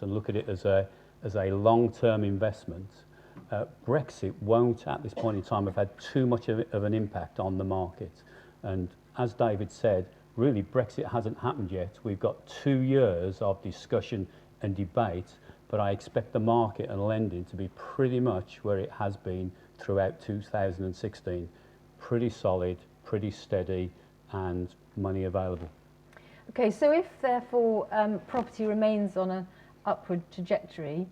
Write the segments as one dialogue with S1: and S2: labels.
S1: and look at it as a long-term investment, Brexit won't at this point in time have had too much of an impact on the market. And as David said, really Brexit hasn't happened yet. We've got 2 years of discussion and debate, but I expect the market and lending to be pretty much where it has been throughout 2016. Pretty solid, pretty steady, and money available.
S2: Okay, so if therefore property remains on an upward trajectory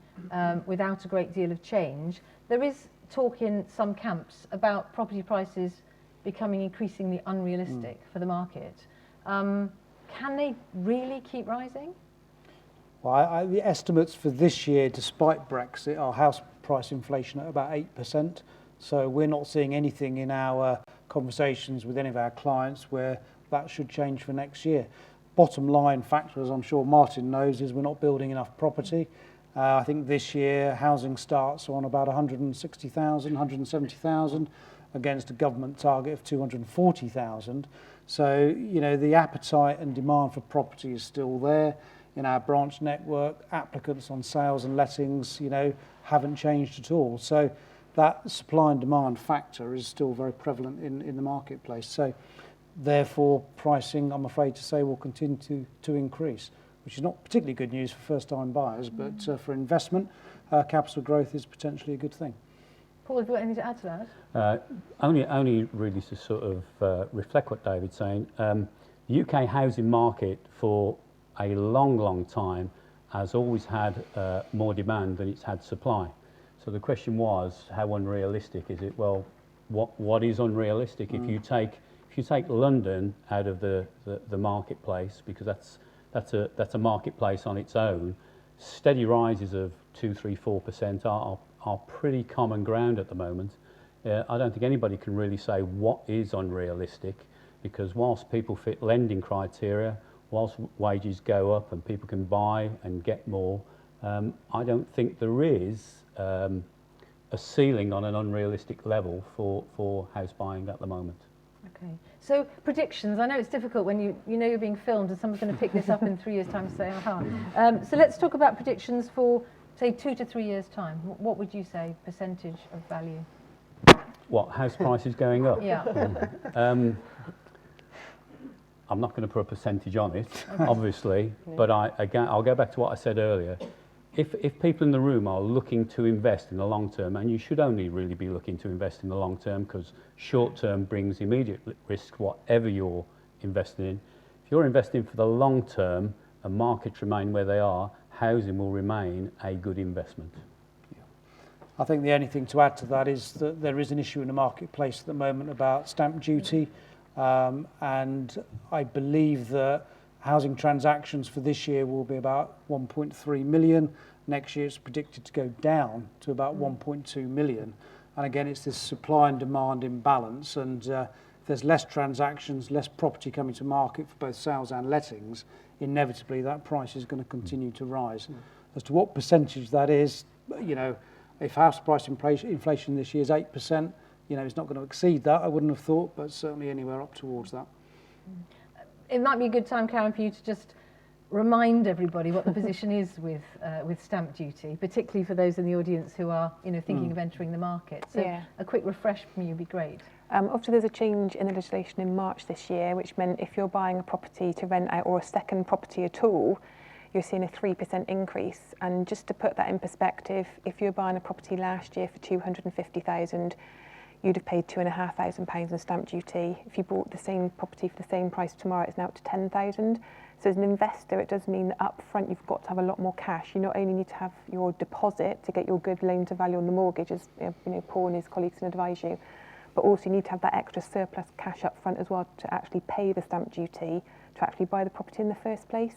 S2: without a great deal of change, there is talk in some camps about property prices becoming increasingly unrealistic for the market. Can they really keep rising?
S3: Well, the estimates for this year, despite Brexit, are house price inflation at about 8%. So we're not seeing anything in our conversations with any of our clients where that should change for next year. Bottom line factor, as I'm sure Martin knows, is we're not building enough property. I think this year housing starts on about 160,000, 170,000 against a government target of 240,000. So, the appetite and demand for property is still there. In our branch network, applicants on sales and lettings, haven't changed at all. So that supply and demand factor is still very prevalent in the marketplace. So therefore, pricing, I'm afraid to say, will continue to increase, which is not particularly good news for first-time buyers, but for investment, capital growth is potentially a good thing.
S2: Paul, have you got anything to add to
S1: that? Only really to sort of reflect what David's saying. The UK housing market for a long time has always had more demand than it's had supply. So the question was, how unrealistic is it? Well, what is unrealistic? If you take London out of the marketplace, because that's a marketplace on its own, steady rises of 2, 3, 4% are pretty common ground at the moment. I don't think anybody can really say what is unrealistic, because whilst people fit lending criteria, whilst wages go up and people can buy and get more, I don't think there is a ceiling on an unrealistic level for house buying at the moment.
S2: Okay, so predictions. I know it's difficult when you know you're being filmed and someone's going to pick this up in 3 years' time and say, aha. So let's talk about predictions for, say, 2 to 3 years' time. What would you say, percentage of value?
S1: What, house prices going up?
S2: Yeah.
S1: I'm not going to put a percentage on it, obviously, but I'll go back to what I said earlier. If people in the room are looking to invest in the long term, and you should only really be looking to invest in the long term, because short term brings immediate risk, whatever you're investing in. If you're investing for the long term and markets remain where they are, housing will remain a good investment.
S3: I think the only thing to add to that is that there is an issue in the marketplace at the moment about stamp duty. And I believe that housing transactions for this year will be about 1.3 million. Next year it's predicted to go down to about 1.2 million. And again, it's this supply and demand imbalance. And if there's less transactions, less property coming to market for both sales and lettings, inevitably that price is going to continue to rise. As to what percentage that is, if house price inflation this year is 8%, it's not going to exceed that, I wouldn't have thought, but certainly anywhere up towards that.
S2: It might be a good time, Karen, for you to just remind everybody what the position is with stamp duty, particularly for those in the audience who are, thinking of entering the market. So a quick refresh from you would be great.
S4: Obviously, there's a change in the legislation in March this year, which meant if you're buying a property to rent out or a second property at all, you're seeing a 3% increase. And just to put that in perspective, if you were buying a property last year for 250,000, you'd have paid £2,500 in stamp duty. If you bought the same property for the same price tomorrow, it's now up to 10,000. So as an investor, it does mean that up front you've got to have a lot more cash. You not only need to have your deposit to get your good loan to value on the mortgage, as Paul and his colleagues can advise you, but also you need to have that extra surplus cash up front as well to actually pay the stamp duty to actually buy the property in the first place.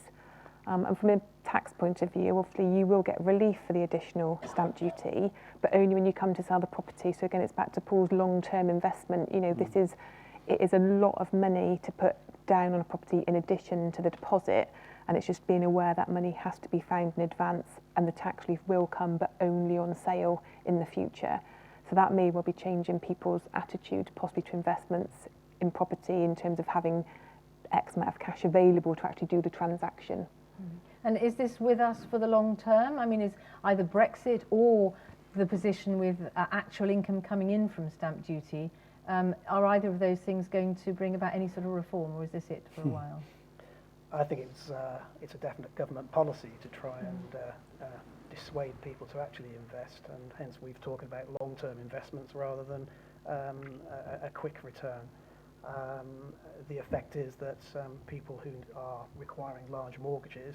S4: And from a tax point of view, obviously you will get relief for the additional stamp duty, but only when you come to sell the property. So again, it's back to Paul's long-term investment. It is a lot of money to put down on a property in addition to the deposit, and it's just being aware that money has to be found in advance, and the tax relief will come, but only on sale in the future. So that may well be changing people's attitude possibly to investments in property in terms of having X amount of cash available to actually do the transaction.
S2: And is this with us for the long term? I mean, is either Brexit or the position with actual income coming in from stamp duty, are either of those things going to bring about any sort of reform, or is this it for a while?
S5: I think it's a definite government policy to try and dissuade people to actually invest, and hence we've talked about long-term investments rather than a quick return. The effect is that people who are requiring large mortgages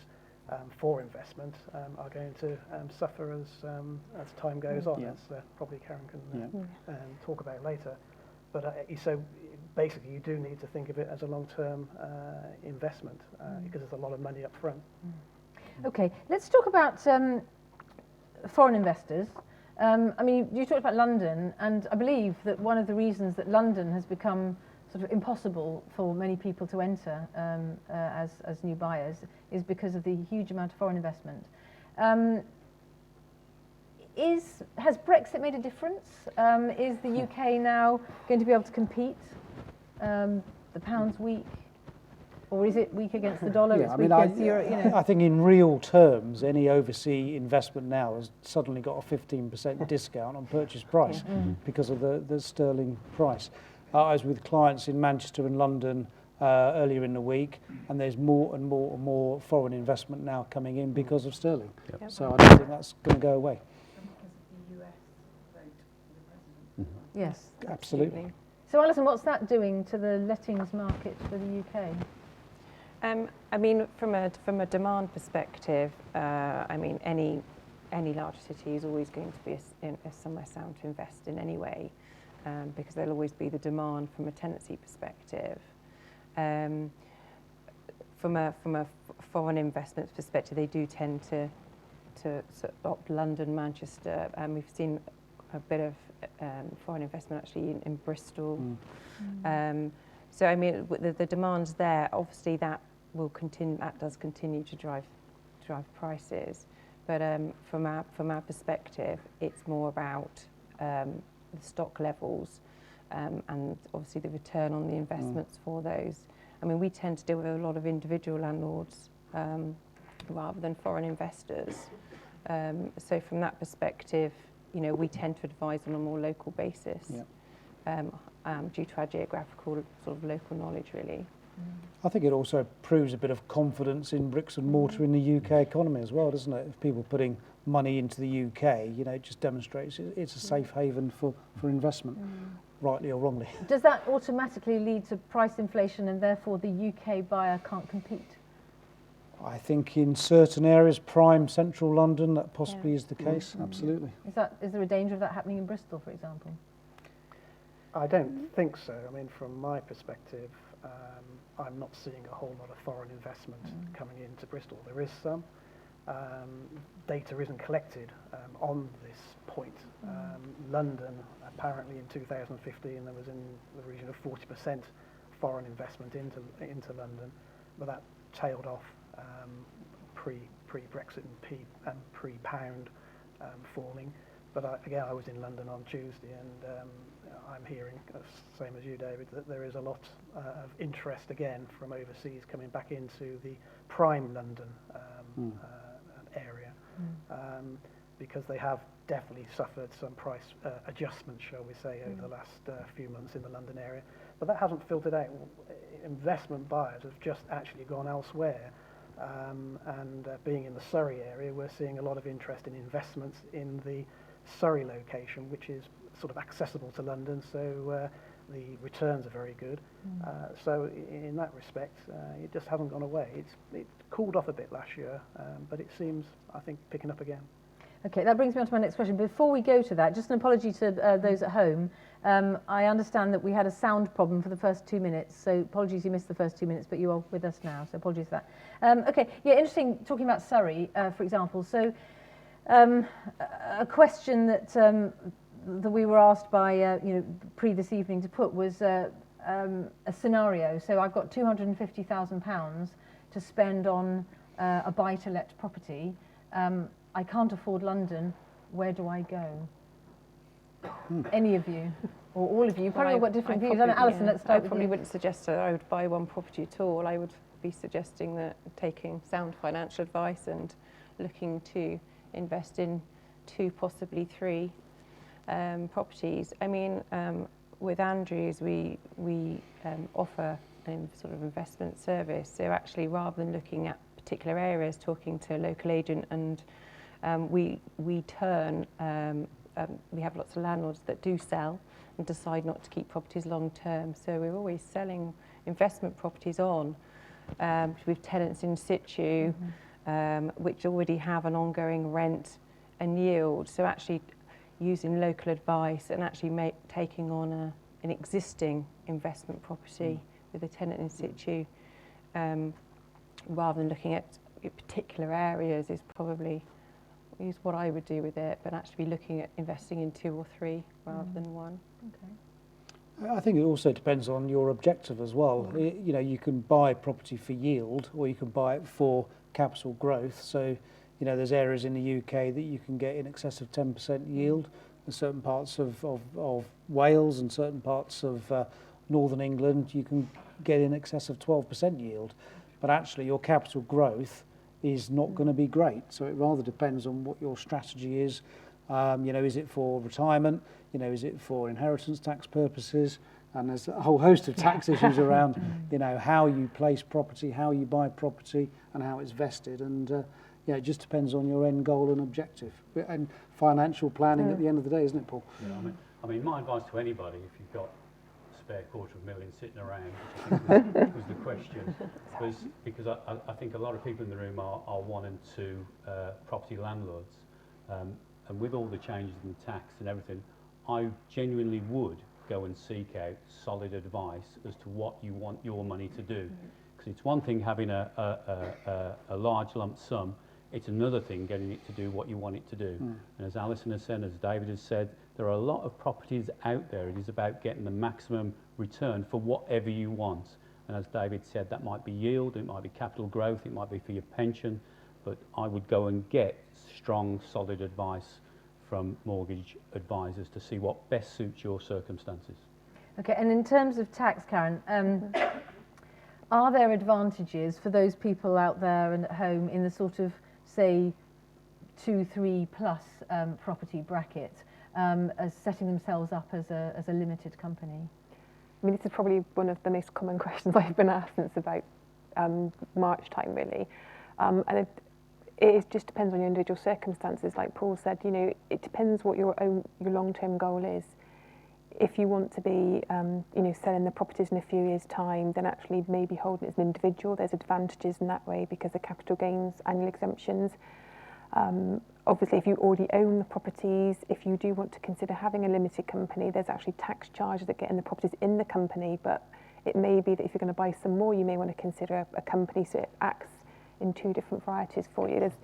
S5: for investment are going to suffer as time goes on, as probably Karen can talk about later. But so basically you do need to think of it as a long-term investment because there's a lot of money up front.
S2: Okay, let's talk about foreign investors. I mean, you talked about London, and I believe that one of the reasons that London has become sort of impossible for many people to enter as new buyers is because of the huge amount of foreign investment. Has Brexit made a difference? Is the UK now going to be able to compete? The pound's weak, or is it weak against the dollar? It's weak against Euro. You know.
S3: I think in real terms, any overseas investment now has suddenly got a 15% discount on purchase price because of the sterling price. I was with clients in Manchester and London earlier in the week, and there's more and more and more foreign investment now coming in because of sterling.
S1: Yep.
S3: So I don't think that's going to go away.
S2: Yes,
S3: Absolutely.
S2: So Alison, what's that doing to the lettings market for the UK?
S6: I mean, from a demand perspective, I mean, any large city is always going to be somewhere sound to invest in anyway, because there'll always be the demand from a tenancy perspective. From a foreign investment perspective, they do tend to opt London, Manchester, and we've seen a bit of foreign investment actually in Bristol. So I mean, the demand's there. Obviously, that will continue. That does continue to drive prices. But from our perspective, it's more about the stock levels and obviously the return on the investments for those. I mean, we tend to deal with a lot of individual landlords rather than foreign investors. So from that perspective, you know, we tend to advise on a more local basis due to our geographical sort of local knowledge, really.
S3: I think it also proves a bit of confidence in bricks and mortar in the UK economy as well, doesn't it? If people putting money into the UK, you know, it just demonstrates it's a safe haven for investment, rightly or wrongly.
S2: Does that automatically lead to price inflation and therefore the UK buyer can't compete?
S3: I think in certain areas, prime central London, that possibly is the case, absolutely.
S2: Is there a danger of that happening in Bristol, for example?
S5: I don't think so. I mean, from my perspective, I'm not seeing a whole lot of foreign investment coming into Bristol. There is some. Data isn't collected on this point. London, apparently in 2015, there was in the region of 40% foreign investment into London, but that tailed off pre-Brexit and pre-pound falling. But again, I was in London on Tuesday, and I'm hearing, same as you, David, that there is a lot of interest again from overseas coming back into the prime London area, because they have definitely suffered some price adjustments, shall we say, over the last few months in the London area. But that hasn't filtered out. Investment buyers have just actually gone elsewhere. And being in the Surrey area, we're seeing a lot of interest in investments in the Surrey location, which is sort of accessible to London, so the returns are very good. So in that respect, it just hasn't gone away. It cooled off a bit last year, but it seems, I think, picking up again.
S2: Okay, that brings me on to my next question. Before we go to that, just an apology to those at home. I understand that we had a sound problem for the first 2 minutes, so apologies you missed the first 2 minutes, but you are with us now, so apologies for that. Okay, yeah, interesting talking about Surrey, for example. So a question that we were asked by pre this evening to put was a scenario. So I've got £250,000 to spend on a buy-to-let property. I can't afford London. Where do I go? Any of you, or all of you? Probably got different views. Alison, let's start with you.
S6: I probably wouldn't suggest that I would buy one property at all. I would be suggesting that taking sound financial advice and looking to invest in 2, possibly 3 properties. I mean, with Andrews, we offer a sort of investment service. So actually, rather than looking at particular areas, talking to a local agent, and we turn. We have lots of landlords that do sell and decide not to keep properties long term. So we're always selling investment properties on with tenants in situ, which already have an ongoing rent and yield. So actually using local advice and actually taking on an existing investment property with a tenant in situ, rather than looking at particular areas, is what I would do with it, but actually be looking at investing in 2 or 3 rather than 1.
S2: Okay.
S3: I think it also depends on your objective as well. You know, you can buy property for yield, or you can buy it for capital growth. So, you know, there's areas in the UK that you can get in excess of 10% yield. In certain parts of Wales and certain parts of northern England, you can get in excess of 12% yield. But actually, your capital growth is not going to be great. So it rather depends on what your strategy is. You know, is it for retirement? You know, is it for inheritance tax purposes? And there's a whole host of tax issues around, you know, how you place property, how you buy property, and how it's vested. And yeah, it just depends on your end goal and objective. And financial planning at the end of the day, isn't it, Paul?
S1: Yeah, I mean, my advice to anybody, if you've got spare $250,000 sitting around, which I think was the question, was because I think a lot of people in the room are wanting to property landlords, and with all the changes in tax and everything, I genuinely would go and seek out solid advice as to what you want your money to do. Because it's one thing having a large lump sum, it's another thing getting it to do what you want it to do. And as Alison has said, as David has said, there are a lot of properties out there. It is about getting the maximum return for whatever you want. And as David said, that might be yield, it might be capital growth, it might be for your pension, but I would go and get strong, solid advice from mortgage advisors to see what best suits your circumstances.
S2: Okay, and in terms of tax, Karen, are there advantages for those people out there and at home in the sort of, say, 2, 3 plus property bracket, as setting themselves up as a limited company?
S4: I mean, this is probably one of the most common questions I've been asked since about March time, really. And it just depends on your individual circumstances. Like Paul said, you know, it depends what your long-term goal is. If you want to be, you know, selling the properties in a few years' time, then actually maybe holding it as an individual, there's advantages in that way because of capital gains, annual exemptions. Obviously, if you already own the properties, if you do want to consider having a limited company, there's actually tax charges that get in the properties in the company, but it may be that if you're going to buy some more, you may want to consider a company so it acts in 2 different varieties for you. There's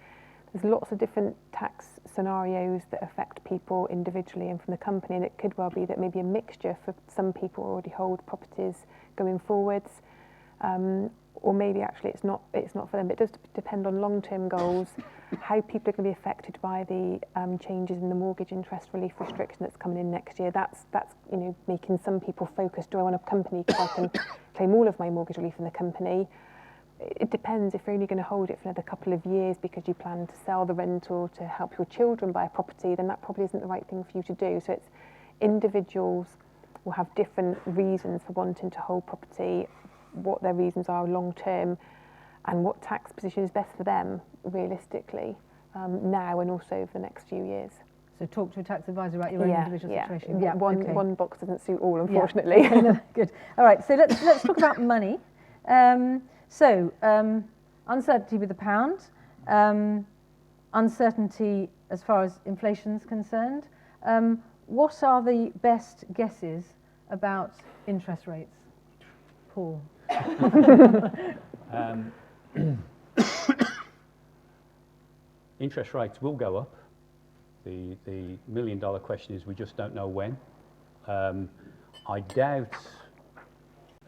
S4: lots of different tax scenarios that affect people individually and from the company, and it could well be that maybe a mixture for some people who already hold properties going forwards, or maybe actually it's not for them. It does depend on long-term goals, how people are going to be affected by the changes in the mortgage interest relief restriction that's coming in next year. That's you know, making some people focus. Do I want a company because I can claim all of my mortgage relief in the company? It depends. If you're only going to hold it for another couple of years because you plan to sell the rental to help your children buy a property, then that probably isn't the right thing for you to do. So it's individuals will have different reasons for wanting to hold property, what their reasons are long term, and what tax position is best for them realistically now and also over the next few years.
S2: So talk to a tax advisor about your own individual situation.
S4: Yeah, one box doesn't suit all, unfortunately.
S2: Yeah. No, good. All right, so let's talk about money. Uncertainty with the pound, uncertainty as far as inflation is concerned. What are the best guesses about interest rates? Paul?
S1: Interest rates will go up. The $1 million question is we just don't know when. I doubt,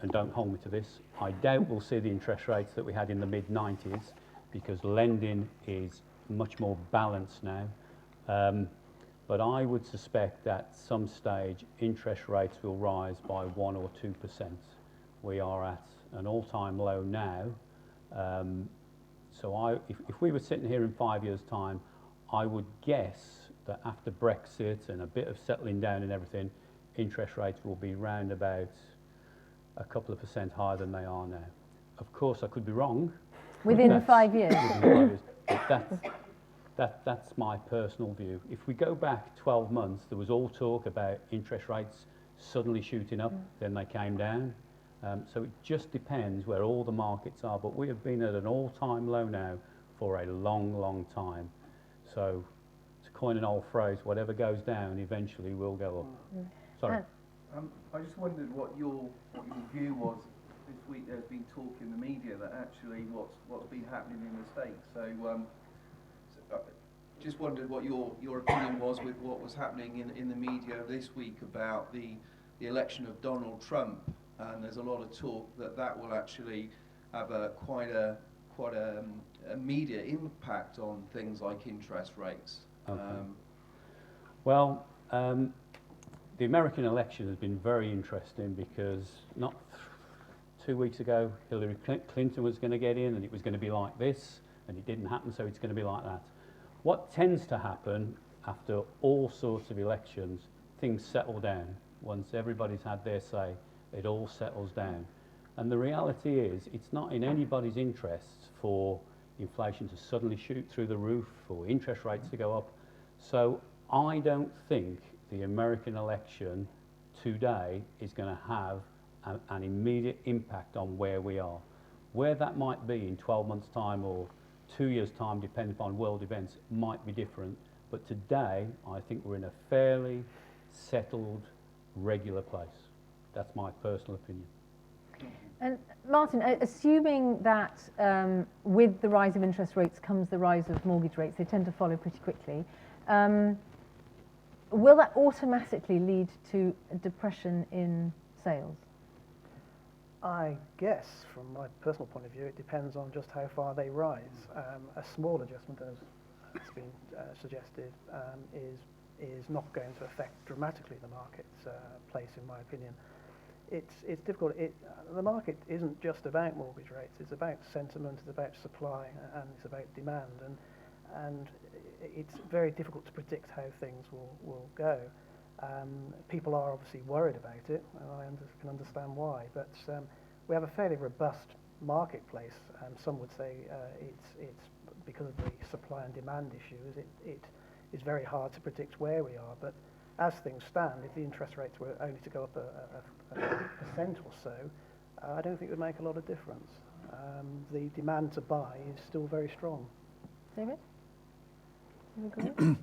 S1: and don't hold me to this, I doubt we'll see the interest rates that we had in the mid-90s because lending is much more balanced now. But I would suspect that at some stage interest rates will rise by 1 or 2%. We are at an all-time low now, So if we were sitting here in 5 years' time, I would guess that after Brexit and a bit of settling down and everything, interest rates will be round about a couple of % higher than they are now. Of course, I could be wrong.
S2: Within 5 years?
S1: Within 5 years. But that's my personal view. If we go back 12 months, there was all talk about interest rates suddenly shooting up, then they came down. So it just depends where all the markets are. But we have been at an all-time low now for a long, long time. So to coin an old phrase, whatever goes down eventually will go up. Sorry.
S7: I just wondered what your view was this week. There's been talk in the media that actually what's been happening in the States. So just wondered what your opinion was with what was happening in the media this week about the election of Donald Trump. And there's a lot of talk that will actually have quite a media impact on things like interest rates.
S1: Okay. Well, the American election has been very interesting because not 2 weeks ago Hillary Clinton was going to get in and it was going to be like this, and it didn't happen, so it's going to be like that. What tends to happen after all sorts of elections, things settle down. Once everybody's had their say, it all settles down. And the reality is, it's not in anybody's interests for inflation to suddenly shoot through the roof or interest rates to go up. So I don't think the American election today is going to have an immediate impact on where we are. Where that might be in 12 months' time or 2 years' time, depending upon world events, might be different. But today, I think we're in a fairly settled, regular place. That's my personal opinion.
S2: And Martin, assuming that with the rise of interest rates comes the rise of mortgage rates, they tend to follow pretty quickly, will that automatically lead to a depression in sales?
S5: I guess, from my personal point of view, it depends on just how far they rise. A small adjustment, as has been suggested, is not going to affect dramatically the market's place, in my opinion. It's difficult. The market isn't just about mortgage rates. It's about sentiment, it's about supply, and it's about demand. And it's very difficult to predict how things will go. People are obviously worried about it, and I can understand why. But we have a fairly robust marketplace. Some would say it's because of the supply and demand issues. It is very hard to predict where we are. But as things stand, if the interest rates were only to go up a % or so, I don't think it would make a lot of difference. The demand to buy is still very strong.
S2: David? You agree?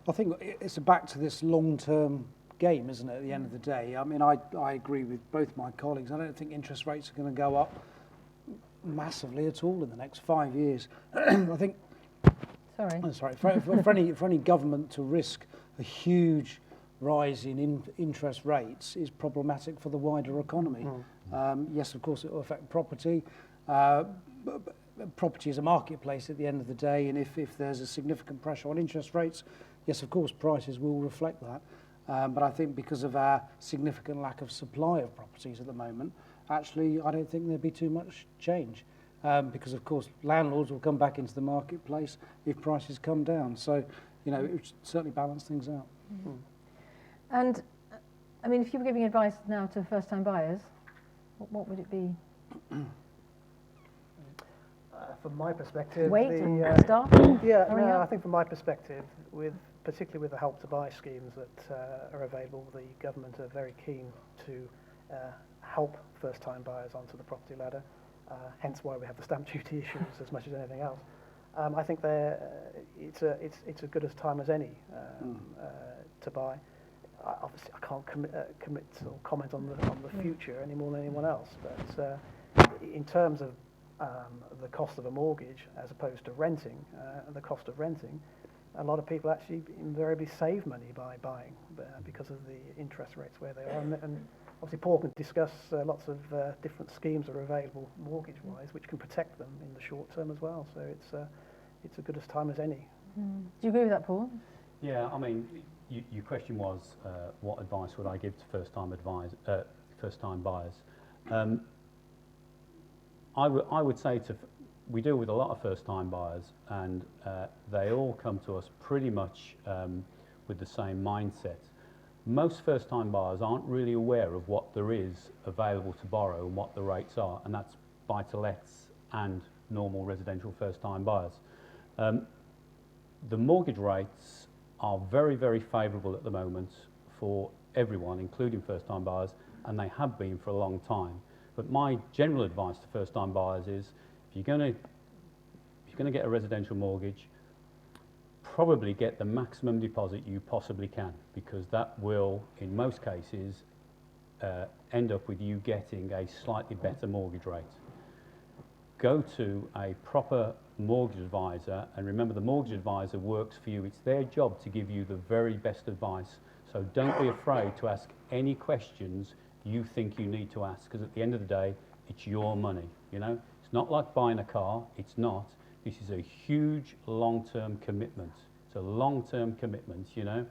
S3: I think it's back to this long-term game, isn't it, at the end of the day? I mean, I agree with both my colleagues. I don't think interest rates are going to go up massively at all in the next 5 years. I think... Sorry. For any government to risk a huge rise in interest rates is problematic for the wider economy. Yes, of course, it will affect property. Property is a marketplace at the end of the day, and if there's a significant pressure on interest rates, yes, of course, prices will reflect that. But I think because of our significant lack of supply of properties at the moment, actually, I don't think there'd be too much change. Because, of course, landlords will come back into the marketplace if prices come down. So, you know, it would certainly balance things out.
S2: Mm-hmm. And, I mean, if you were giving advice now to first-time buyers, what would it be?
S5: From my perspective...
S2: Wait and start?
S5: I think from my perspective, particularly with the Help to Buy schemes that are available, the government are very keen to help first-time buyers onto the property ladder. Hence why we have the stamp duty issues as much as anything else. I think it's as good a time as any to buy. Obviously, I can't commit or comment on the future any more than anyone else. But in terms of the cost of a mortgage as opposed to renting, the cost of renting, a lot of people actually invariably save money by buying because of the interest rates where they are. And obviously, Paul can discuss lots of different schemes that are available mortgage-wise, which can protect them in the short term as well. So it's as good a time as any.
S2: Do you agree with that, Paul?
S1: Yeah, I mean, your question was, what advice would I give to first-time buyers? I would say we deal with a lot of first-time buyers, and they all come to us pretty much with the same mindset. Most first-time buyers aren't really aware of what there is available to borrow and what the rates are, and that's buy-to-lets and normal residential first-time buyers. The mortgage rates are very, very favourable at the moment for everyone, including first-time buyers, and they have been for a long time. But my general advice to first-time buyers is, if you're going to get a residential mortgage, probably get the maximum deposit you possibly can, because that will, in most cases, end up with you getting a slightly better mortgage rate. Go to a proper mortgage advisor, and remember, the mortgage advisor works for you. It's their job to give you the very best advice. So don't be afraid to ask any questions you think you need to ask, because at the end of the day, it's your money. You know, it's not like buying a car. It's not. This is a huge long-term commitment. It's a long-term commitment. You know,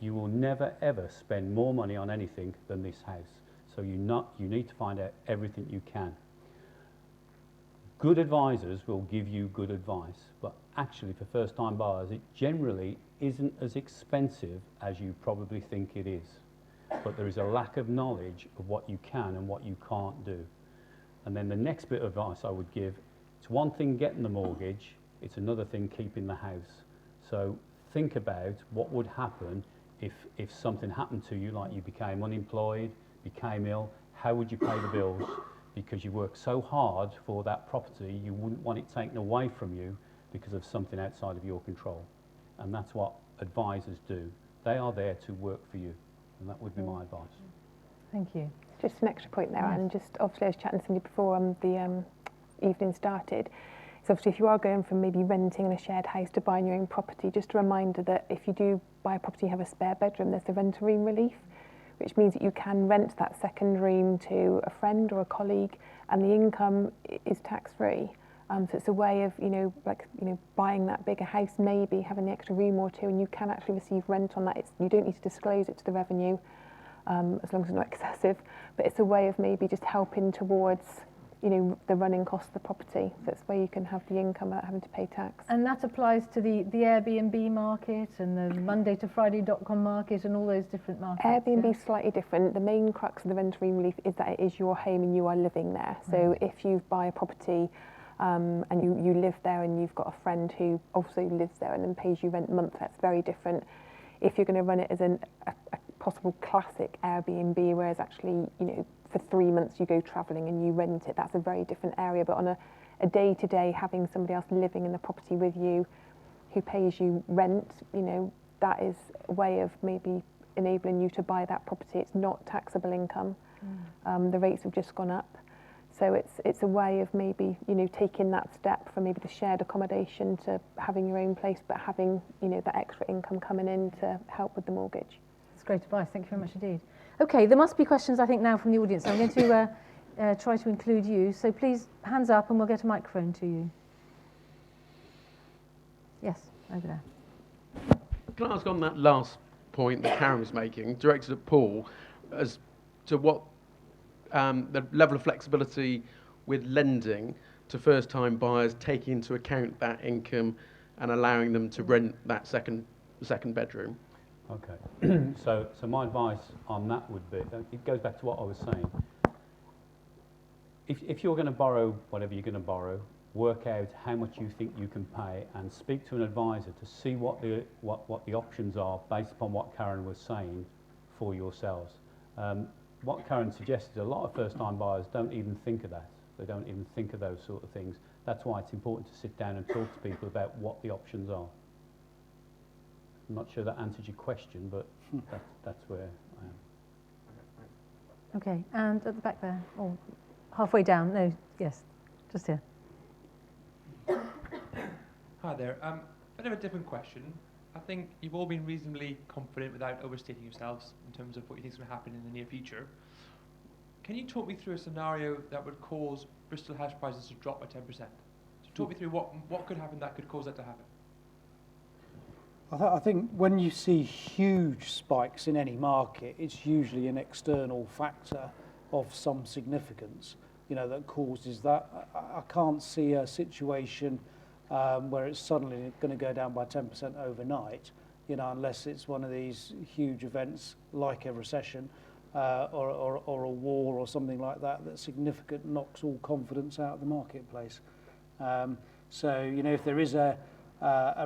S1: you will never ever spend more money on anything than this house. So you need to find out everything you can. Good advisors will give you good advice, but actually for first-time buyers, it generally isn't as expensive as you probably think it is. But there is a lack of knowledge of what you can and what you can't do. And then the next bit of advice I would give, it's one thing getting the mortgage, it's another thing keeping the house. So think about what would happen if something happened to you, like you became unemployed, became ill, how would you pay the bills? Because you work so hard for that property, you wouldn't want it taken away from you because of something outside of your control. And that's what advisors do. They are there to work for you. And that would be my advice.
S2: Thank you.
S4: Just an extra point there, and just obviously I was chatting to somebody before the evening started. So obviously if you are going from maybe renting in a shared house to buying your own property, just a reminder that if you do buy a property and have a spare bedroom, there's the rent-a room relief, which means that you can rent that second room to a friend or a colleague, and the income is tax-free. So it's a way of, buying that bigger house, maybe having the extra room or two, and you can actually receive rent on that. You don't need to disclose it to the revenue, as long as it's not excessive, but it's a way of maybe just helping towards, the running cost of the property. So it's where you can have the income without having to pay tax.
S2: And that applies to the Airbnb market and the Monday to Friday.com market and all those different markets.
S4: Airbnb is slightly different. The main crux of the rent-a room relief is that it is your home and you are living there. So if you buy a property and you live there and you've got a friend who also lives there and then pays you rent month, that's very different. If you're going to run it as a possible classic Airbnb, whereas actually, for 3 months you go travelling and you rent it, that's a very different area. But on a day-to-day, having somebody else living in the property with you who pays you rent, that is a way of maybe enabling you to buy that property. It's not taxable income. The rates have just gone up. So it's a way of maybe, taking that step from maybe the shared accommodation to having your own place, but having, that extra income coming in to help with the mortgage.
S2: That's great advice. Thank you very much indeed. Okay, there must be questions, I think, now from the audience. I'm going to try to include you. So please, hands up and we'll get a microphone to you. Yes, over there.
S8: Can I ask on that last point that Karen was making, directed at Paul, as to what the level of flexibility with lending to first-time buyers, taking into account that income and allowing them to rent that second bedroom?
S1: Okay, so my advice on that would be, it goes back to what I was saying. If you're going to borrow whatever you're going to borrow, work out how much you think you can pay and speak to an advisor to see what the options are based upon what Karen was saying for yourselves. What Karen suggested, a lot of first-time buyers don't even think of that. They don't even think of those sort of things. That's why it's important to sit down and talk to people about what the options are. I'm not sure that answers your question, but that's where I am.
S2: Okay, and at the back there, or halfway down, no, yes, just here.
S9: Hi there. Bit of a different question. I think you've all been reasonably confident without overstating yourselves in terms of what you think is going to happen in the near future. Can you talk me through a scenario that would cause Bristol house prices to drop by 10%? So talk me through what could happen that could cause that to happen.
S3: I think when you see huge spikes in any market, it's usually an external factor of some significance. that causes that. I can't see a situation where it's suddenly going to go down by 10% overnight, unless it's one of these huge events like a recession or a war or something like that significant knocks all confidence out of the marketplace. So, if there is a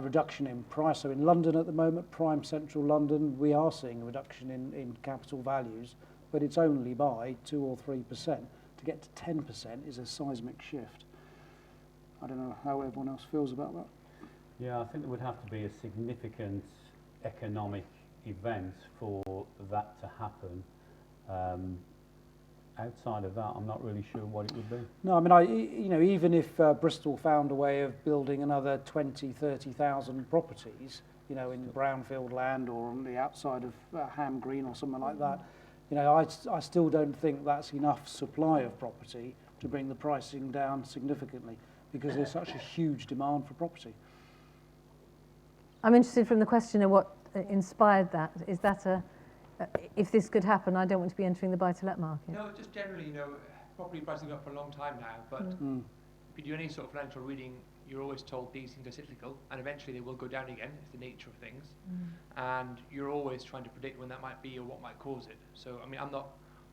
S3: reduction in price, so in London at the moment, prime central London, we are seeing a reduction in capital values, but it's only by 2 or 3%. To get to 10% is a seismic shift. I don't know how everyone else feels about that.
S1: Yeah, I think there would have to be a significant economic event for that to happen. Outside of that, I'm not really sure what it would be.
S3: No, I mean, even if Bristol found a way of building another 20, 30,000 properties, in brownfield land or on the outside of Ham Green or something like that, I still don't think that's enough supply of property to bring the pricing down significantly, because there's such a huge demand for property.
S2: I'm interested from the questioner what inspired that. Is that if this could happen, I don't want to be entering the buy-to-let market?
S9: No, just generally, property pricing up for a long time now, but if you do any sort of financial reading, you're always told these things are cyclical, and eventually they will go down again. It's the nature of things. And you're always trying to predict when that might be or what might cause it. So, I mean, I'm not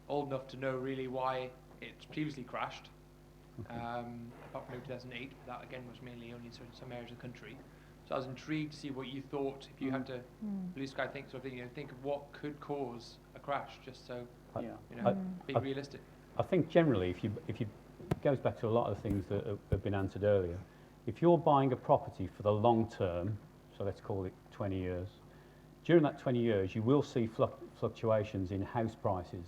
S9: old enough to know really why it's previously crashed, apart from 2008. That, again, was mainly only in some areas of the country. So I was intrigued to see what you thought, if you had to blue sky think of what could cause a crash, just so be realistic.
S1: I think generally, if you it goes back to a lot of the things that have been answered earlier. If you're buying a property for the long term, so let's call it 20 years, during that 20 years you will see fluctuations in house prices,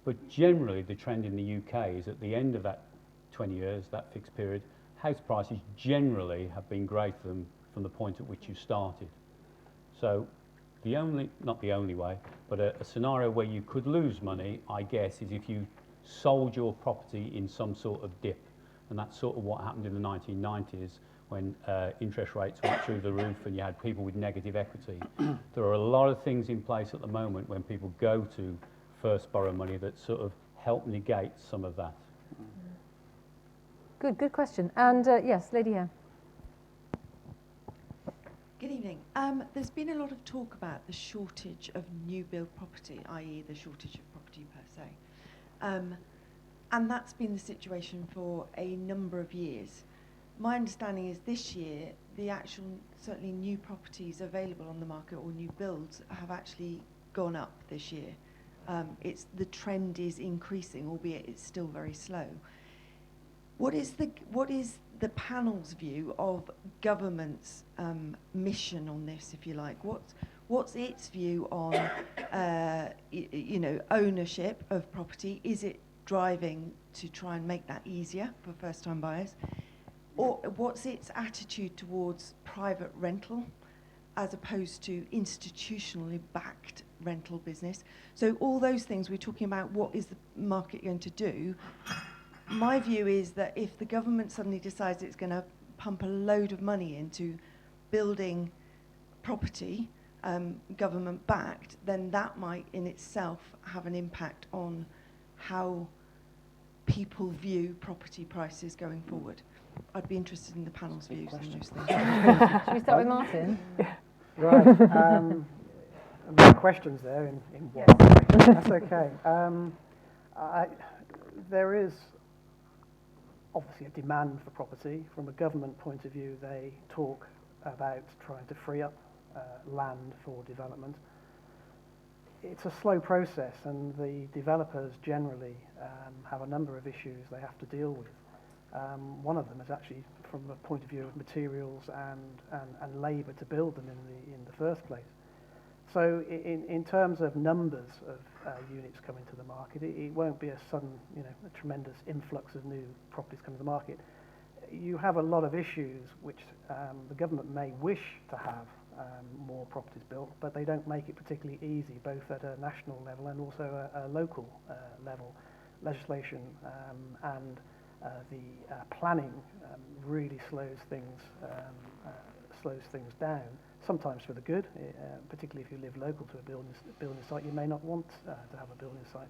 S1: but generally the trend in the UK is at the end of that 20 years, that fixed period, house prices generally have been greater than from the point at which you started. So not the only way, but a scenario where you could lose money, I guess, is if you sold your property in some sort of dip. And that's sort of what happened in the 1990s when interest rates went through the roof and you had people with negative equity. There are a lot of things in place at the moment when people go to first borrow money that sort of help negate some of that.
S2: Good question. And yes, lady here.
S10: Good evening. There's been a lot of talk about the shortage of new build property, i.e. the shortage of property per se. And that's been the situation for a number of years. My understanding is this year, the actual, certainly new properties available on the market or new builds have actually gone up this year. The trend is increasing, albeit it's still very slow. What is the panel's view of government's mission on this, if you like? What's its view on ownership of property? Is it driving to try and make that easier for first-time buyers? Or what's its attitude towards private rental as opposed to institutionally backed rental business? So all those things we're talking about, what is the market going to do? My view is that if the government suddenly decides it's going to pump a load of money into building property, government-backed, then that might in itself have an impact on how people view property prices going forward. I'd be interested in the panel's views on those things.
S2: Should we start with Martin?
S5: Right. There are questions there in one. Yes. That's okay. There is obviously a demand for property. From a government point of view, they talk about trying to free up land for development. It's a slow process, and the developers generally have a number of issues they have to deal with. One of them is actually from the point of view of materials and labour to build them in the first place. So in terms of numbers of units coming to the market, it won't be a sudden, a tremendous influx of new properties coming to the market. You have a lot of issues which the government may wish to have more properties built, but they don't make it particularly easy, both at a national level and also a local level. Legislation and the planning really slows things down, sometimes for the good, particularly if you live local to a building site. You may not want to have a building site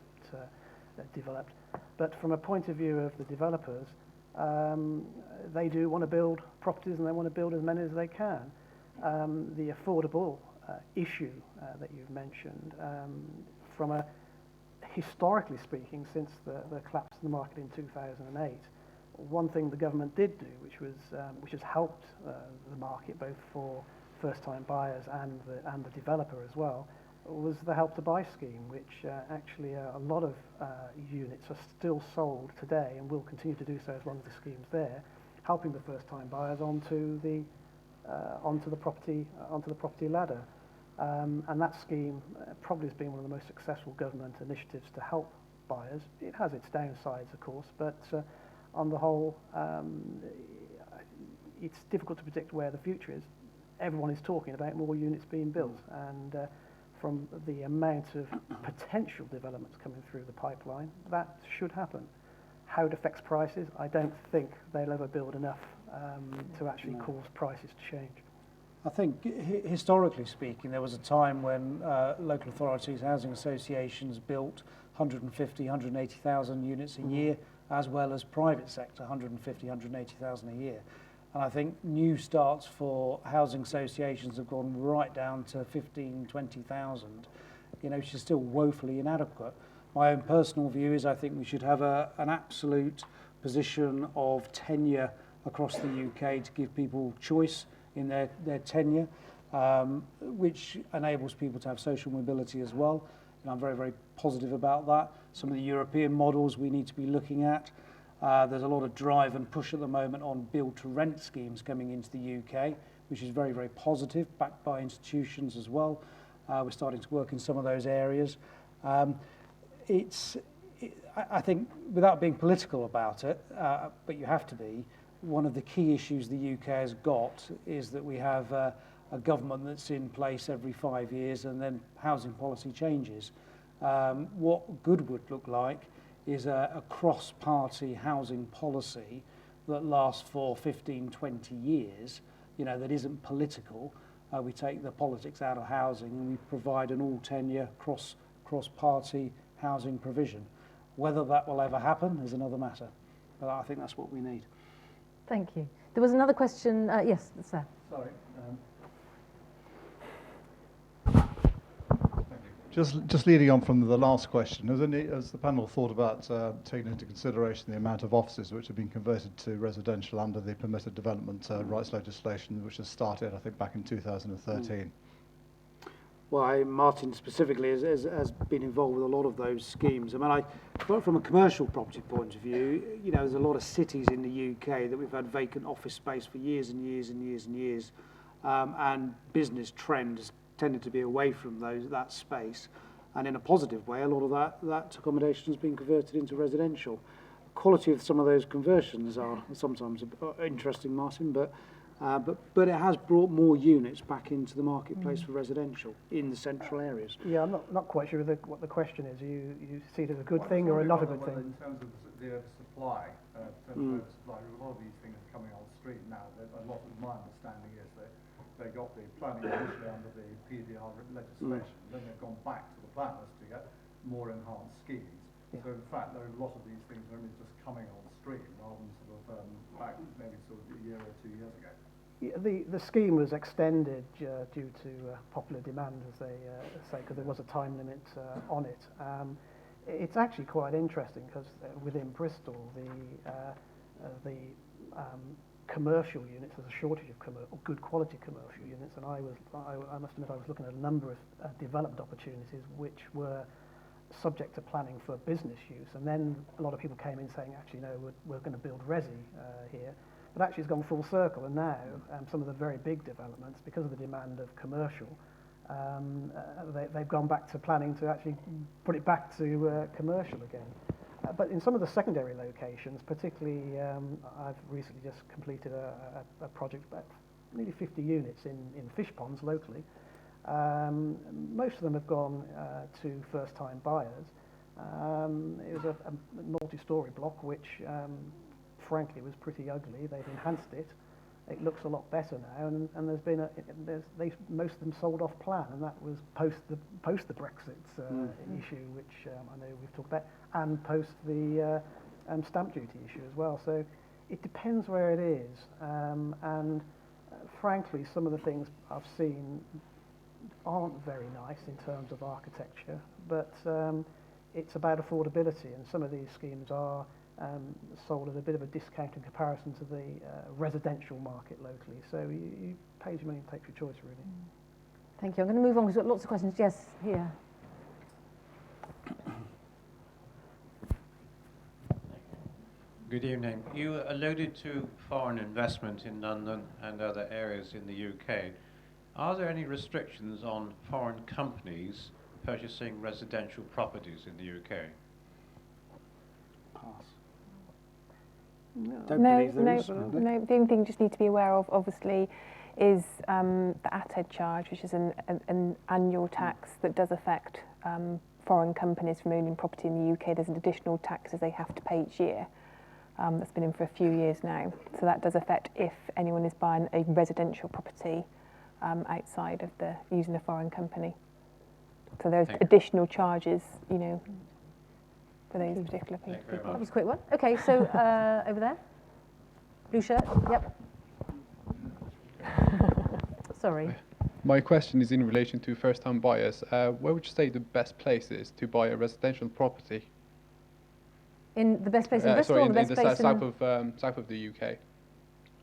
S5: developed. But from a point of view of the developers, they do want to build properties and they want to build as many as they can. The affordable issue that you've mentioned, from a historically speaking, since the collapse of the market in 2008, one thing the government did do, which has helped the market both for first-time buyers and the developer as well, was the Help to Buy scheme, which actually a lot of units are still sold today and will continue to do so as long as the scheme's there, helping the first-time buyers onto the property ladder. And that scheme probably has been one of the most successful government initiatives to help buyers. It has its downsides, of course, but on the whole, it's difficult to predict where the future is. Everyone is talking about more units being built, and from the amount of potential developments coming through the pipeline, that should happen. How it affects prices, I don't think they'll ever build enough to actually cause prices to change.
S3: I think historically speaking, there was a time when local authorities, housing associations built 150, 180,000 units a year, as well as private sector, 150, 180,000 a year. And I think new starts for housing associations have gone right down to 15, 20,000, which is still woefully inadequate. My own personal view is I think we should have an absolute position of tenure across the UK to give people choice in their tenure, which enables people to have social mobility as well. And I'm very, very positive about that. Some of the European models we need to be looking at. There's a lot of drive and push at the moment on build-to-rent schemes coming into the UK, which is very, very positive, backed by institutions as well. We're starting to work in some of those areas. I think, without being political about it, but you have to be, one of the key issues the UK has got is that we have a government that's in place every 5 years and then housing policy changes. What good would look like is a cross-party housing policy that lasts for 15, 20 years, that isn't political. We take the politics out of housing and we provide an all-tenure cross-party housing provision. Whether that will ever happen is another matter, but I think that's what we need.
S2: Thank you. There was another question. Yes, sir.
S11: Sorry. Just leading on from the last question, has the panel thought about taking into consideration the amount of offices which have been converted to residential under the permitted development rights legislation, which has started, I think, back in 2013?
S3: Well, Martin specifically has been involved with a lot of those schemes. I mean, from a commercial property point of view, there's a lot of cities in the UK that we've had vacant office space for years and years and years and years, and business trend has tended to be away from that space. And in a positive way, a lot of that accommodation has been converted into residential. The quality of some of those conversions are sometimes interesting, Martin, but it has brought more units back into the marketplace for residential in the central areas.
S5: Yeah, I'm not quite sure what the question is. You see it as a good thing or not a good thing?
S11: In terms of the oversupply, a lot of these things are coming on stream now. A lot of my understanding is that they got the planning initially under the PDR legislation, then they've gone back to the planners to get more enhanced schemes. Yeah. So in fact, a lot of these things are only just coming on stream rather than sort of back maybe sort of a year or 2 years ago.
S5: The scheme was extended due to popular demand, as they say, because there was a time limit on it. It's actually quite interesting because within Bristol, the commercial units, there's a shortage of good quality commercial units, and I must admit I was looking at a number of development opportunities which were subject to planning for business use, and then a lot of people came in saying, actually, no, we're going to build resi here. But actually it's gone full circle, and now some of the very big developments, because of the demand of commercial, they've gone back to planning to actually put it back to commercial again. But in some of the secondary locations, particularly, I've recently just completed a project about nearly 50 units in fish ponds locally. Most of them have gone to first-time buyers. It was a multi-storey block which frankly was pretty ugly. They've enhanced it it looks a lot better now, and there's been most of them sold off plan, and that was post the Brexit issue, which I know we've talked about, and post the stamp duty issue as well. So it depends where it is, and frankly, some of the things I've seen aren't very nice in terms of architecture, but it's about affordability, and some of these schemes are sold at a bit of a discount in comparison to the residential market locally. So you pay your money and take your choice, really.
S2: Thank you. I'm going to move on because we've got lots of questions. Yes, here.
S12: Good evening. You alluded to foreign investment in London and other areas in the UK. Are there any restrictions on foreign companies purchasing residential properties in the UK?
S3: Pass.
S4: No,
S3: Don't believe there is.
S4: no. The only thing you just need to be aware of, obviously, is the ATED charge, which is an annual tax that does affect foreign companies from owning property in the UK. There's an additional taxes they have to pay each year. That's been in for a few years now. So that does affect if anyone is buying a residential property outside of using a foreign company. So there's additional charges, you know, for those particular people.
S2: That was a quick one. Okay, so over there. Blue shirt. Yep. Sorry.
S13: My question is in relation to first-time buyers. Where would you say the best place is to buy a residential property?
S2: In the best place in Bristol, or the best place
S13: south of the UK.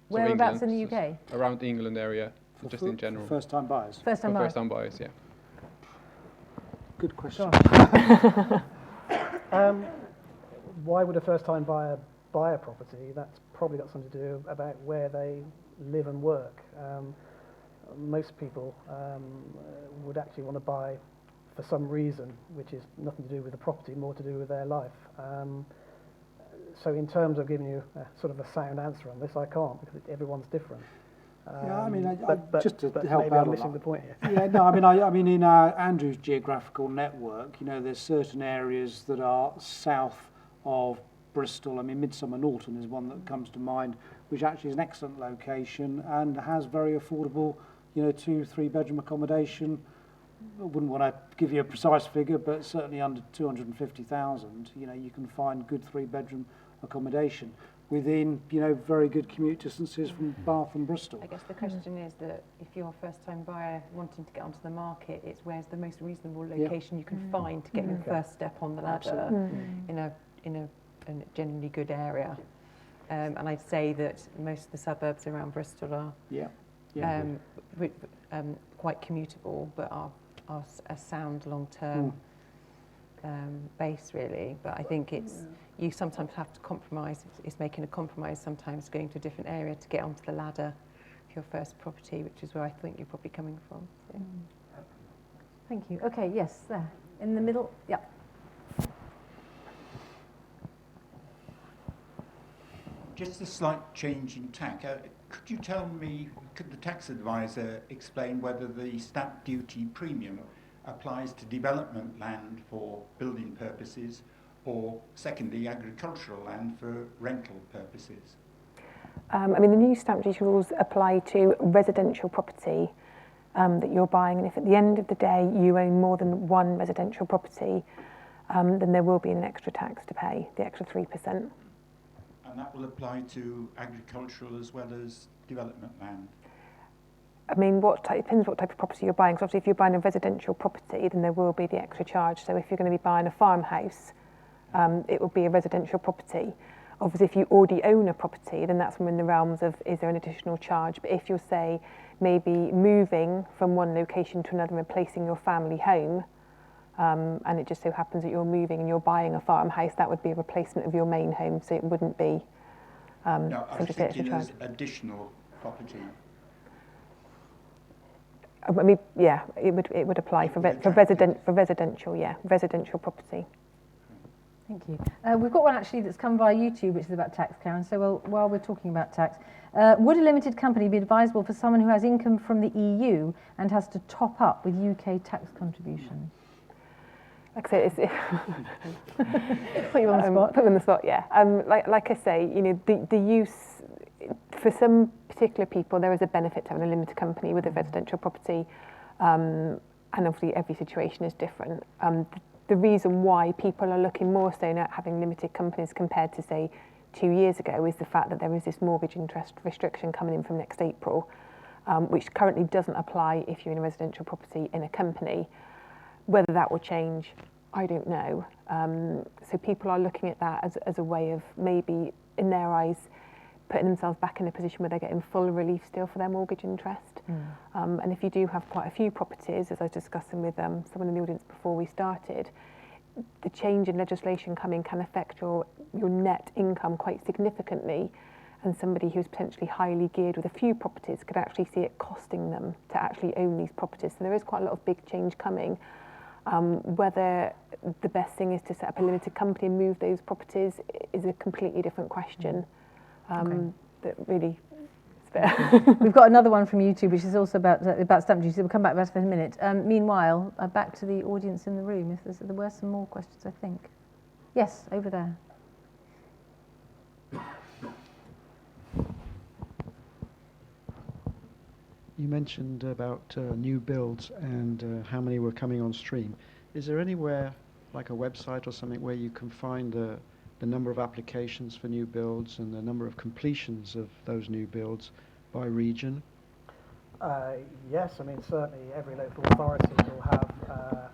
S2: Whereabouts in the UK?
S13: Around England area, just in general.
S3: First-time buyers.
S2: First-time buyers.
S13: First-time buyers, yeah.
S3: Good question.
S5: Why would a first-time buyer buy a property? That's probably got something to do about where they live and work. Most people would actually want to buy for some reason, which is nothing to do with the property, more to do with their life. So in terms of giving you sort of a sound answer on this, I can't, because everyone's different.
S3: Yeah, I mean, just to
S5: but
S3: help
S5: maybe
S3: out
S5: I'm
S3: on
S5: missing
S3: that.
S5: the point here.
S3: Yeah, no, I mean, in Andrew's geographical network, you know, there's certain areas that are south of Bristol. I mean, Midsummer Norton is one that comes to mind, which actually is an excellent location and has very affordable, you know, 2-3 bedroom accommodation. I wouldn't want to give you a precise figure, but certainly under 250,000, you know, you can find good 3-bedroom accommodation within, you know, very good commute distances from Bath and Bristol.
S6: I guess the question is that if you're a first-time buyer wanting to get onto the market, it's where's the most reasonable location you can find to get your first step on the ladder in a generally good area. And I'd say that most of the suburbs around Bristol are quite commutable, but are a sound long-term base, really. But I think you sometimes have to compromise. It's making a compromise sometimes, going to a different area to get onto the ladder for your first property, which is where I think you're probably coming from. So.
S2: Thank you. Okay, yes, there. In the middle, yeah.
S14: Just a slight change in tack. Could you tell me, could the tax advisor explain whether the stamp duty premium applies to development land for building purposes, or secondly, agricultural land for rental purposes?
S4: I mean, the new stamp duty rules apply to residential property that you're buying, and if at the end of the day you own more than one residential property, then there will be an extra tax to pay, the extra 3%.
S14: And that will apply to agricultural as well as development land?
S4: I mean, it depends what type of property you're buying. So obviously if you're buying a residential property, then there will be the extra charge. So if you're going to be buying a farmhouse, it will be a residential property. Obviously, if you already own a property, then that's in the realms of, is there an additional charge? But if you're, say, maybe moving from one location to another and replacing your family home, and it just so happens that you're moving and you're buying a farmhouse, that would be a replacement of your main home, so it wouldn't be
S14: No, I was thinking as additional property.
S4: I mean, yeah, it would apply for residential, yeah, residential property.
S2: Thank you. We've got one actually that's come via YouTube, which is about tax, Karen. So while we're talking about tax, would a limited company be advisable for someone who has income from the EU and has to top up with UK tax contribution?
S4: Like I say,
S2: put you on the spot.
S4: Put you on the spot, yeah. Like I say, you know, the use for some particular people, there is a benefit to having a limited company with a residential property, and obviously every situation is different. The reason why people are looking more so now at having limited companies compared to, say, 2 years ago is the fact that there is this mortgage interest restriction coming in from next April, which currently doesn't apply if you're in a residential property in a company. Whether that will change, I don't know. So people are looking at that as a way of maybe, in their eyes, putting themselves back in a position where they're getting full relief still for their mortgage interest. And if you do have quite a few properties, as I was discussing with someone in the audience before we started, the change in legislation coming can affect your net income quite significantly, and somebody who's potentially highly geared with a few properties could actually see it costing them to actually own these properties. So there is quite a lot of big change coming. Whether the best thing is to set up a limited company and move those properties is a completely different question. That really is fair.
S2: We've got another one from YouTube, which is also about stamp duty. We'll come back to that in a minute. Meanwhile, back to the audience in the room. If there were some more questions, I think. Yes, over there.
S15: You mentioned about new builds and how many were coming on stream. Is there anywhere, like a website or something, where you can find the number of applications for new builds and the number of completions of those new builds by region?
S5: Yes, I mean, certainly every local authority will have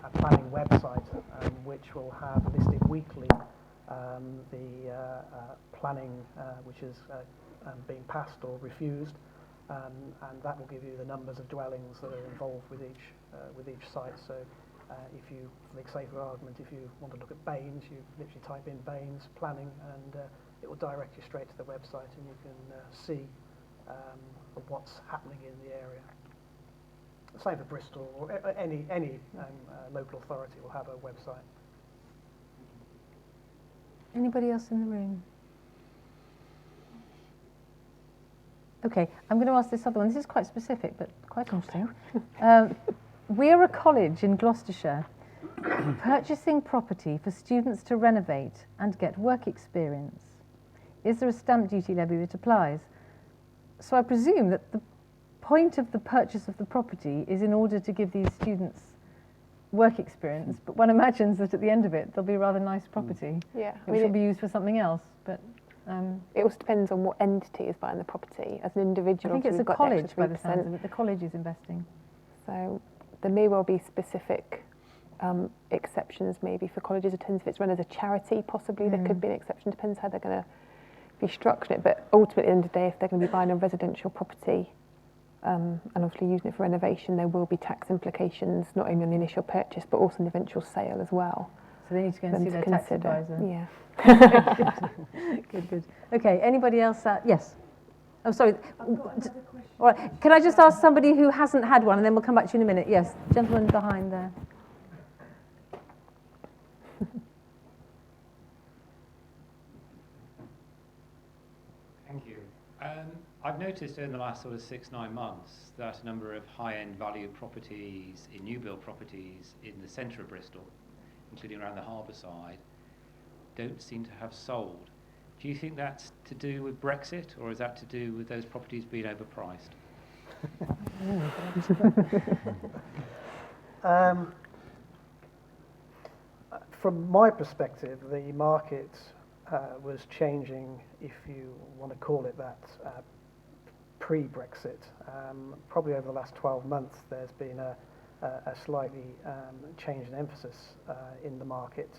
S5: a planning website which will have listed weekly the planning which is being passed or refused. And that will give you the numbers of dwellings that are involved with each site. So if you, for the sake of argument, if you want to look at Baines, you literally type in Baines planning and it will direct you straight to the website and you can see what's happening in the area. Same for Bristol, or any local authority will have a website.
S2: Anybody else in the room? Okay, I'm going to ask this other one. This is quite specific, but quite interesting. We're a college in Gloucestershire purchasing property for students to renovate and get work experience. Is there a stamp duty levy that applies? So I presume that the point of the purchase of the property is in order to give these students work experience, but one imagines that at the end of it, there'll be a rather nice property, which will be used for something else. But
S4: it also depends on what entity is buying the property. As an individual,
S2: I think it's a college by the sounds of it. The college is investing.
S4: So there may well be specific exceptions maybe for colleges. It depends if it's run as a charity, possibly there could be an exception. Depends how they're going to be structuring it. But ultimately, at the end of the day, if they're going to be buying a residential property and obviously using it for renovation, there will be tax implications, not only on the initial purchase, but also on the eventual sale as well.
S2: So they need to go and see their tax advisor.
S4: Yeah.
S2: Good. Okay, anybody else? Yes. Oh, sorry. All right. Can I just ask somebody who hasn't had one, and then we'll come back to you in a minute? Yes, gentleman behind there.
S16: Thank you. I've noticed in the last sort of 6-9 months that a number of high-end value properties, in new build properties in the centre of Bristol, including around the harbour side, don't seem to have sold. Do you think that's to do with Brexit, or is that to do with those properties being overpriced?
S5: From my perspective, the market was changing, if you want to call it that, pre-Brexit. Probably over the last 12 months, there's been a slightly change in emphasis in the market,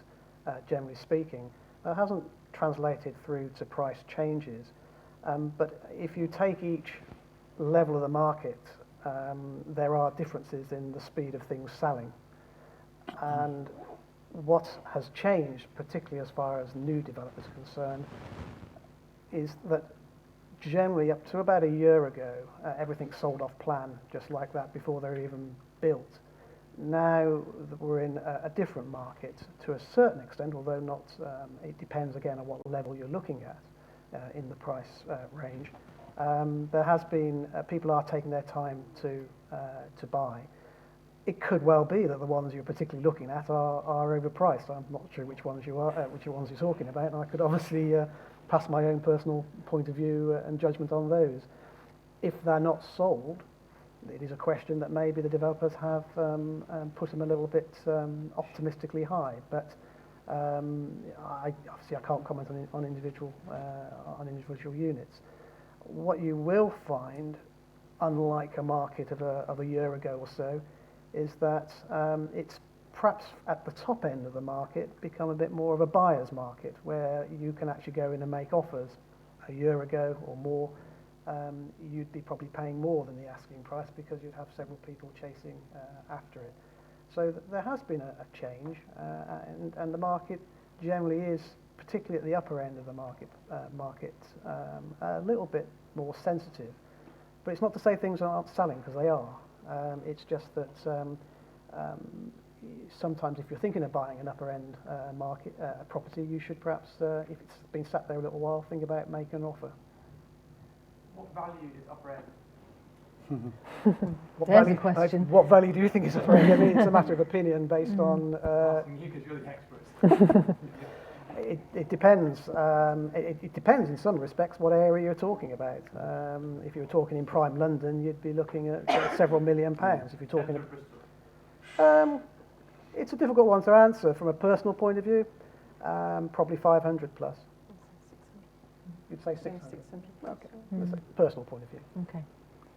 S5: generally speaking. It hasn't translated through to price changes, but if you take each level of the market, there are differences in the speed of things selling. And what has changed, particularly as far as new developers are concerned, is that generally up to about a year ago, everything sold off plan, just like that, before they're even built. Now we're in a different market to a certain extent, although not, it depends again on what level you're looking at in the price range. There has been, people are taking their time to buy. It could well be that the ones you're particularly looking at are overpriced. I'm not sure which ones you're talking about, and I could obviously pass my own personal point of view and judgment on those. If they're not sold, it is a question that maybe the developers have put them a little bit optimistically high. But obviously I can't comment on individual units. What you will find, unlike a market of a year ago or so, is that it's perhaps at the top end of the market become a bit more of a buyer's market, where you can actually go in and make offers. A year ago or more, you'd be probably paying more than the asking price because you'd have several people chasing after it. So there has been a change, and the market generally is, particularly at the upper end of the market, a little bit more sensitive. But it's not to say things aren't selling, because they are. It's just that sometimes if you're thinking of buying an upper end market property, you should perhaps, if it's been sat there a little while, think about making an offer.
S9: What value is upper end?
S2: There's a question.
S5: What value do you think is upper end? I mean, it's a matter of opinion based on...
S9: Asking you because you're the expert.
S5: It depends. It depends in some respects what area you're talking about. If you were talking in prime London, you'd be looking at several £1 million. If you're talking... it's a difficult one to answer from a personal point of view. Probably 500 plus. You'd say 600.
S6: 600.
S5: Okay. That's a personal point of view.
S2: Okay.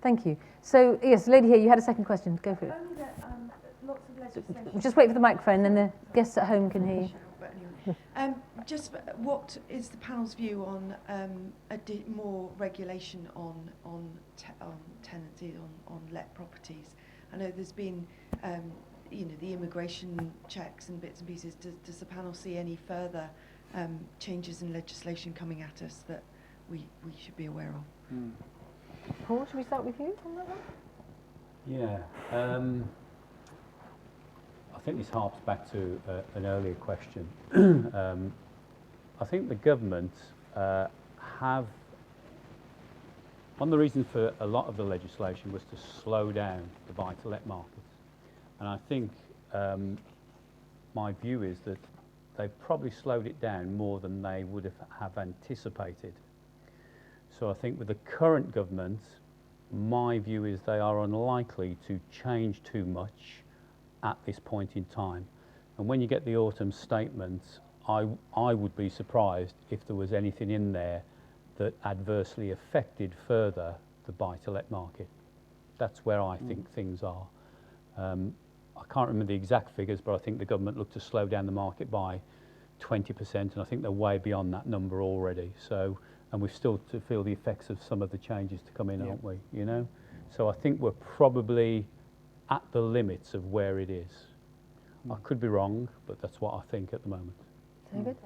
S2: Thank you. So, yes, lady here, you had a second question. Go for it.
S10: Only that lots of legislation...
S2: Just wait for the microphone, then the guests at home can hear you.
S10: But anyway, just what is the panel's view on more regulation on tenancy, on let properties? I know there's been, the immigration checks and bits and pieces. Does the panel see any further changes in legislation coming at us that we should be aware of?
S2: Paul, should we start with you on that one?
S1: Yeah. I think this harps back to an earlier question. I think the government have... One of the reasons for a lot of the legislation was to slow down the buy-to-let market. And I think my view is that they've probably slowed it down more than they would have anticipated. So I think with the current government, my view is they are unlikely to change too much at this point in time. And when you get the autumn statement, I would be surprised if there was anything in there that adversely affected further the buy-to-let market. That's where I think things are. I can't remember the exact figures, but I think the government looked to slow down the market by 20%, and I think they're way beyond that number already. So, and we've still to feel the effects of some of the changes to come in, aren't we? You know, so I think we're probably at the limits of where it is. I could be wrong, but that's what I think at the moment.
S2: David?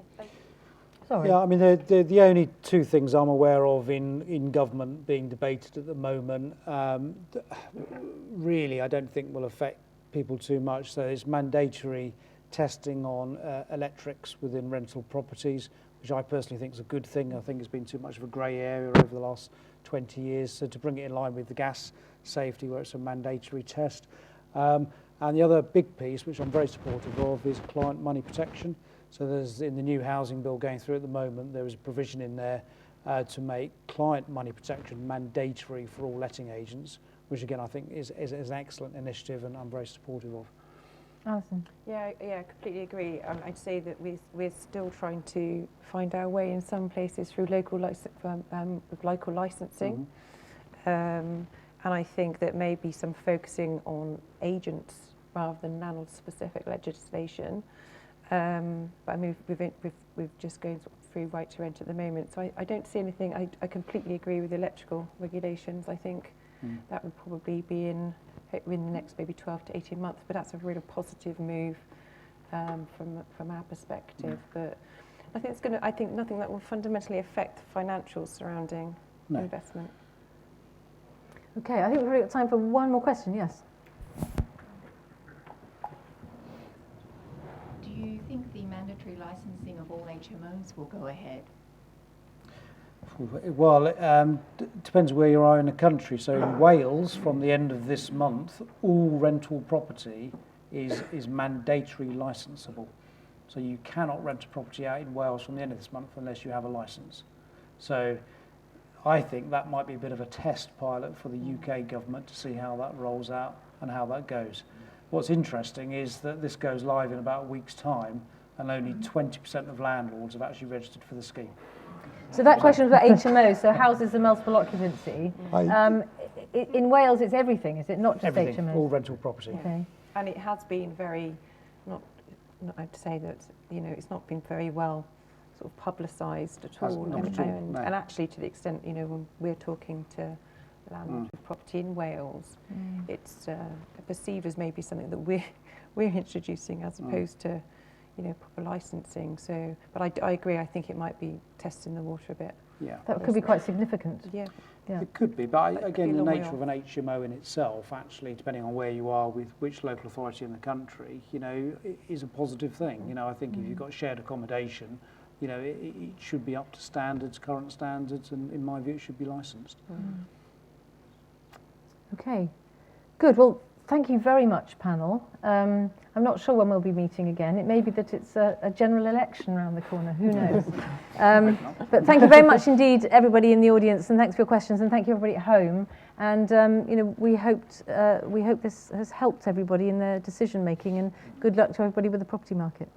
S2: Sorry.
S3: Yeah, I mean, the only two things I'm aware of in government being debated at the moment, really, I don't think will affect people too much. So it's mandatory testing on electrics within rental properties, which I personally think is a good thing. I think it's been too much of a grey area over the last 20 years. So to bring it in line with the gas safety, where it's a mandatory test. And the other big piece, which I'm very supportive of, is client money protection. So there's, in the new housing bill going through at the moment, there is a provision in there to make client money protection mandatory for all letting agents, which again I think is an excellent initiative, and I'm very supportive of.
S2: Alison?
S6: Yeah, completely agree. I'd say that we're still trying to find our way in some places through local licensing. And I think that maybe some focusing on agents rather than landlord-specific legislation. But I mean, we've just going through right to rent at the moment, so I don't see anything. I completely agree with the electrical regulations. I think that would probably be in the next maybe 12 to 18 months, but that's a really positive move from our perspective. But I think I think nothing that will fundamentally affect financials surrounding investment.
S2: Okay, I think we've really got time for one more question. Yes.
S17: Do you think the mandatory licensing of all HMOs will go ahead?
S3: Well, it depends where you are in the country. So in Wales, from the end of this month, all rental property is mandatory licensable. So you cannot rent a property out in Wales from the end of this month unless you have a licence. So I think that might be a bit of a test pilot for the UK government to see how that rolls out and how that goes. What's interesting is that this goes live in about a week's time, and only 20% of landlords have actually registered for the scheme.
S2: So that question was about HMOs, so houses and multiple occupancy. In Wales, it's everything, is it? Not just
S3: Everything,
S2: HMOs?
S3: all rental property.
S2: Okay.
S6: And it has been very, not I'd say that, you know, it's not been very well sort of publicised at all. And actually, to the extent, you know, when we're talking to landlords with property in Wales, it's perceived as maybe something that we're introducing as opposed to, you know, proper licensing. So, but I agree. I think it might be testing the water a bit.
S3: Yeah,
S2: that could be quite significant.
S6: Yeah,
S3: it could be. But again, the nature of an HMO in itself, actually, depending on where you are with which local authority in the country, you know, is a positive thing. You know, I think if you've got shared accommodation, you know, it should be up to standards, current standards, and in my view, it should be licensed.
S2: Okay, good. Well, thank you very much, panel. I'm not sure when we'll be meeting again. It may be that it's a general election around the corner. Who knows? But thank you very much indeed, everybody in the audience, and thanks for your questions, and thank you everybody at home. And you know, we hope this has helped everybody in their decision making. And good luck to everybody with the property market.